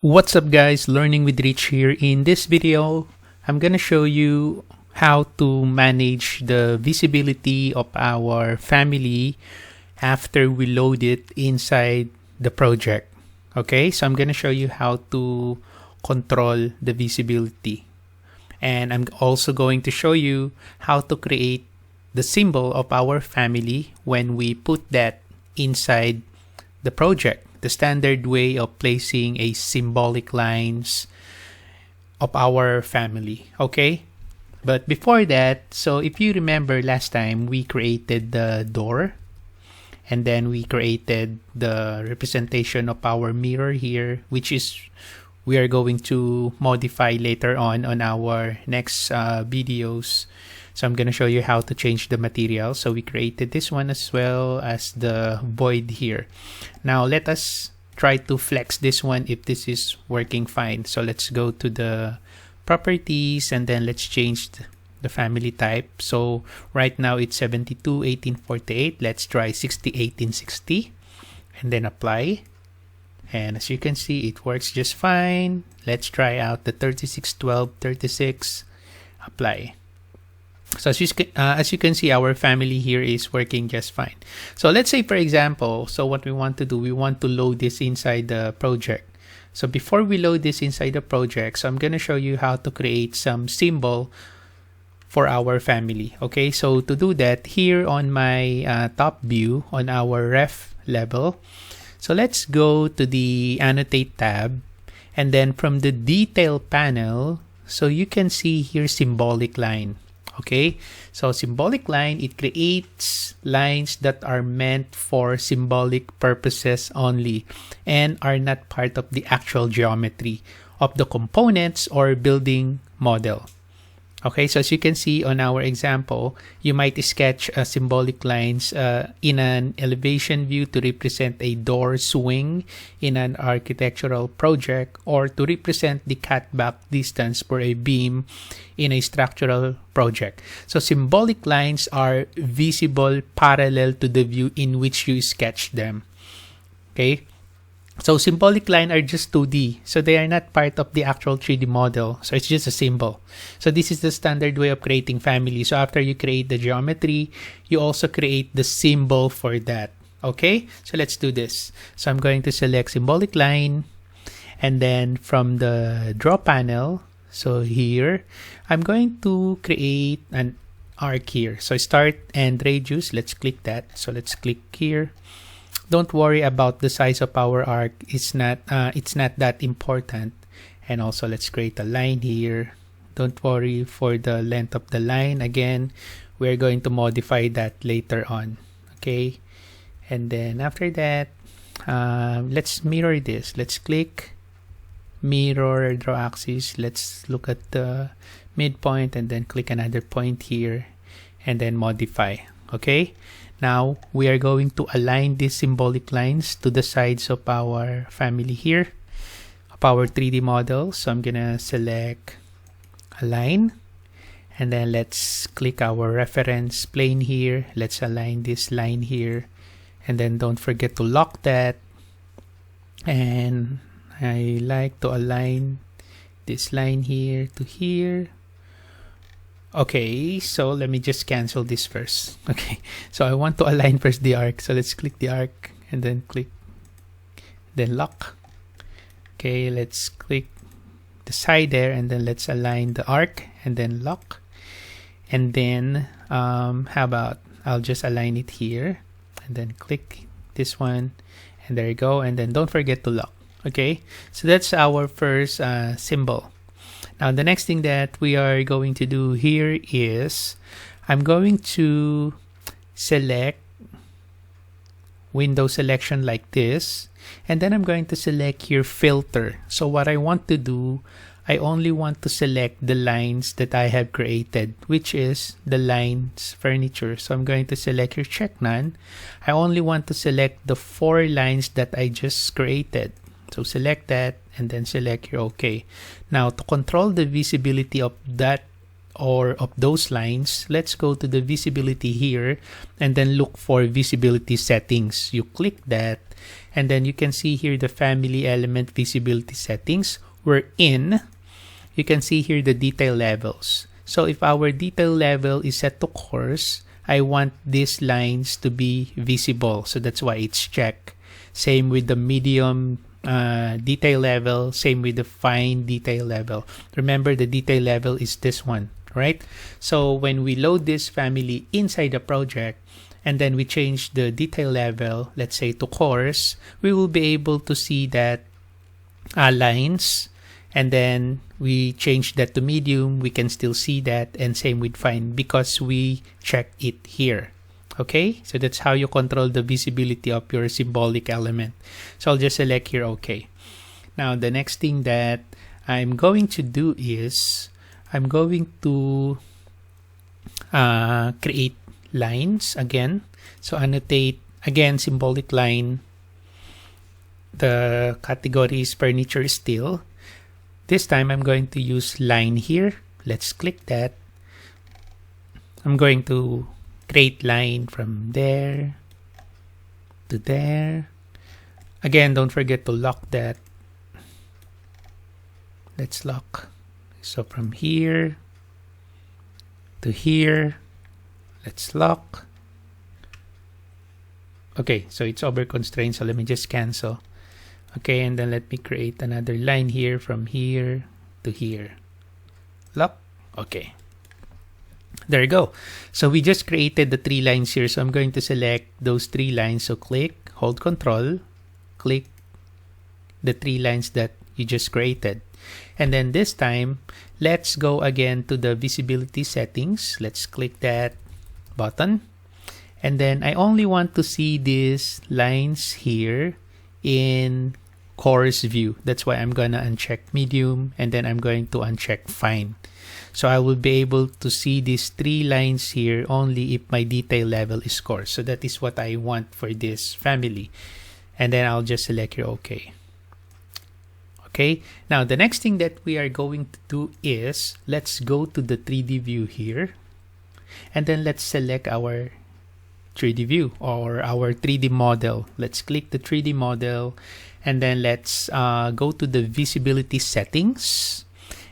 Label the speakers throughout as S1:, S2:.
S1: What's up guys, Learning with Rich here. In this video, I'm gonna show you how to manage the visibility of our family after we load it inside the project. Okay, so I'm gonna show you how to control the visibility. And I'm also going to show you how to create the symbol of our family when we put that inside the project. The standard way of placing a symbolic lines of our family. Okay, but before that, so if you remember last time, we created the door and then we created the representation of our mirror here, which is we are going to modify later on our next videos. So I'm going to show you how to change the material. So we created this one as well as the void here. Now let us try to flex this one if this is working fine. So let's go to the properties and then let's change the family type. So right now it's 721848. Let's try 601860 and then apply. And as you can see, it works just fine. Let's try out the 361236. Apply. So as you can see, our family here is working just fine. So let's say, for example, so what we want to do, we want to load this inside the project. So before we load this inside the project, so I'm going to show you how to create some symbol for our family. Okay, so to do that, here on my top view on our ref level, so let's go to the annotate tab, and then from the detail panel, so you can see here symbolic line. Okay, so symbolic line, it creates lines that are meant for symbolic purposes only and are not part of the actual geometry of the components or building model. Okay, so as you can see on our example, you might sketch symbolic lines in an elevation view to represent a door swing in an architectural project, or to represent the cutback distance for a beam in a structural project. So symbolic lines are visible parallel to the view in which you sketch them. Okay. So symbolic line are just 2D. So they are not part of the actual 3D model. So it's just a symbol. So this is the standard way of creating family. So after you create the geometry, you also create the symbol for that. Okay, so let's do this. So I'm going to select symbolic line, and then from the draw panel, so here, I'm going to create an arc here. So start and radius, let's click that. So let's click here. Don't worry about the size of our arc. It's not that important. And also let's create a line here. Don't worry for the length of the line. Again, we're going to modify that later on. Okay. And then after that, let's mirror this. Let's click mirror draw axis. Let's look at the midpoint and then click another point here and then modify. Okay. Now we are going to align these symbolic lines to the sides of our family here, of our 3D model. So I'm gonna select align, and then let's click our reference plane here. Let's align this line here, and then don't forget to lock that. And I like to align this line here to here. Okay, so let me just cancel this first. Okay, so I want to align first the arc. So let's click the arc and then click, then lock. Okay, let's click the side there and then let's align the arc and then lock. And then how about I'll just align it here and then click this one, and there you go. And then don't forget to lock. Okay, so that's our first symbol. Now the next thing that we are going to do here is I'm going to select window selection like this, and then I'm going to select here filter. So what I want to do, I only want to select the lines that I have created, which is the lines furniture. So I'm going to select here check none. I only want to select the 4 lines that I just created. So select that and then select your OK. Now to control the visibility of or of those lines, let's go to the visibility here and then look for visibility settings. You click that and then you can see here the family element visibility settings. We're in. You can see here the detail levels. So if our detail level is set to coarse, I want these lines to be visible. So that's why it's checked. Same with the medium detail level, same with the fine detail level. Remember, the detail level is this one, right? So when we load this family inside the project and then we change the detail level, let's say to coarse, we will be able to see that lines, and then we change that to medium, we can still see that, and same with fine because we check it here. Okay, so that's how you control the visibility of your symbolic element. So I'll just select here OK. Now the next thing that I'm going to do is I'm going to create lines again. So annotate again symbolic line. The category is furniture still. This time I'm going to use line here. Let's click that. I'm going to create line from there to there. Again, don't forget to lock that. Let's lock. So from here to here, let's lock. Okay, so it's over constrained, so let me just cancel. Okay, and then let me create another line here from here to here. Lock. Okay. There you go. So we just created the 3 lines here. So I'm going to select those 3 lines. So click, hold Control, click the 3 lines that you just created. And then this time, let's go again to the visibility settings. Let's click that button. And then I only want to see these lines here in coarse view. That's why I'm going to uncheck medium and then I'm going to uncheck fine. So I will be able to see these 3 lines here only if my detail level is coarse. So that is what I want for this family. And then I'll just select here OK. Okay, now the next thing that we are going to do is let's go to the 3D view here. And then let's select our 3D view or our 3D model. Let's click the 3D model and then let's go to the visibility settings.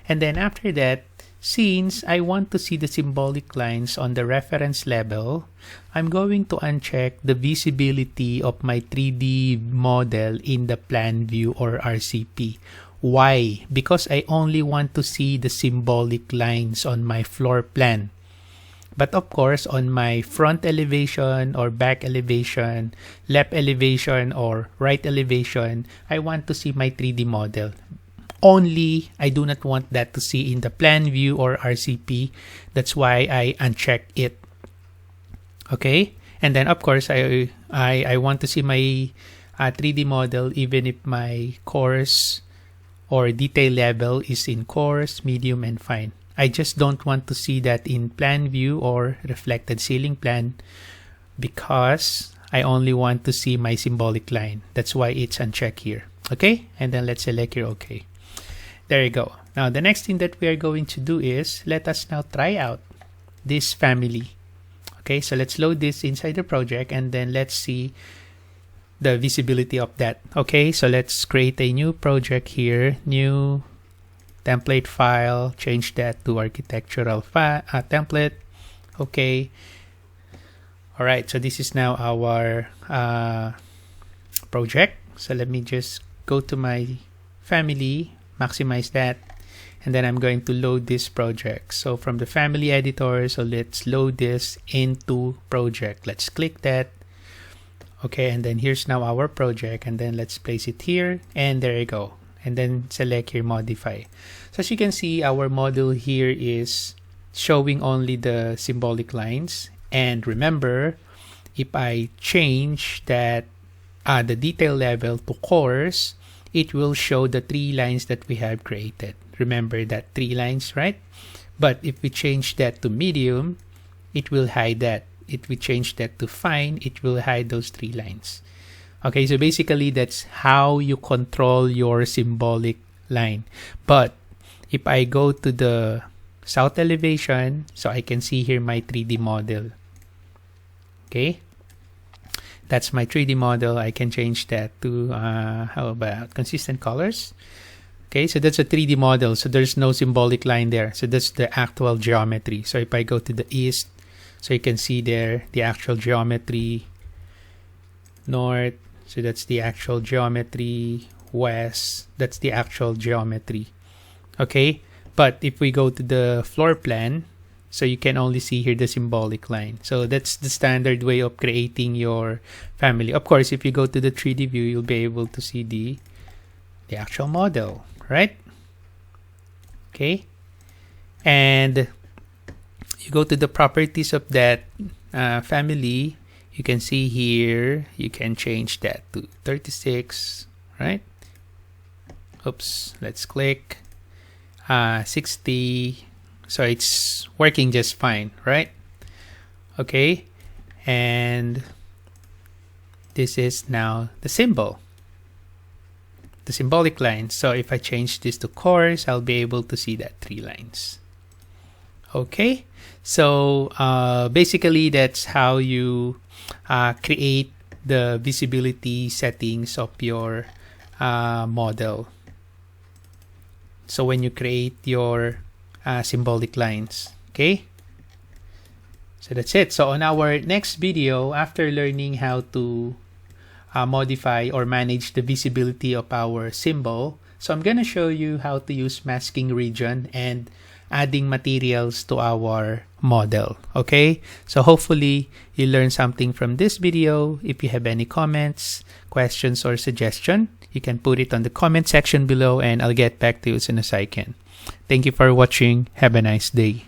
S1: And then after that, since I want to see the symbolic lines on the reference level, I'm going to uncheck the visibility of my 3D model in the plan view or RCP. Why? Because I only want to see the symbolic lines on my floor plan. But of course, on my front elevation or back elevation, left elevation or right elevation, I want to see my 3D model. Only I do not want that to see in the plan view or RCP. That's why I uncheck it. Okay, and then of course I want to see my 3D model even if my coarse or detail level is in coarse, medium, and fine. I just don't want to see that in plan view or reflected ceiling plan because I only want to see my symbolic line. That's why it's unchecked here. Okay, and then let's select here OK. There you go. Now the next thing that we are going to do is let us now try out this family. Okay, so let's load this inside the project and then let's see the visibility of that. Okay, so let's create a new project here, new template file, change that to architectural template. Okay. All right, so this is now our project. So let me just go to my family, maximize that, and then I'm going to load this project. So from the family editor, so let's load this into project. Let's click that. Okay, and then here's now our project, and then let's place it here, and there you go. And then select here modify. So as you can see, our model here is showing only the symbolic lines. And remember, if I change that the detail level to coarse, it will show the 3 lines that we have created. Remember that 3 lines, right? But if we change that to medium, it will hide that. If we change that to fine, it will hide those 3 lines. Okay, so basically that's how you control your symbolic line. But if I go to the south elevation, so I can see here my 3D model. Okay, that's my 3D model. I can change that to how about consistent colors. Okay, so that's a 3D model, so there's no symbolic line there, so that's the actual geometry. So if I go to the east, so you can see there the actual geometry. North, so that's the actual geometry. West, that's the actual geometry. Okay, but if we go to the floor plan, so you can only see here the symbolic line. So that's the standard way of creating your family. Of course, if you go to the 3D view, you'll be able to see the actual model, right? Okay, and you go to the properties of that family. You can see here, you can change that to 36, right? Oops, let's click 60. So it's working just fine, right? Okay, and this is now the symbol, the symbolic line. So if I change this to coarse, I'll be able to see that 3 lines. Okay, so basically that's how you create the visibility settings of your model. So when you create your symbolic lines, okay? So that's it. So on our next video, after learning how to modify or manage the visibility of our symbol, so I'm gonna show you how to use masking region and adding materials to our model. Okay, so hopefully you learned something from this video. If you have any comments, questions, or suggestion, you can put it on the comment section below and I'll get back to you as soon as I can. Thank you for watching. Have a nice day.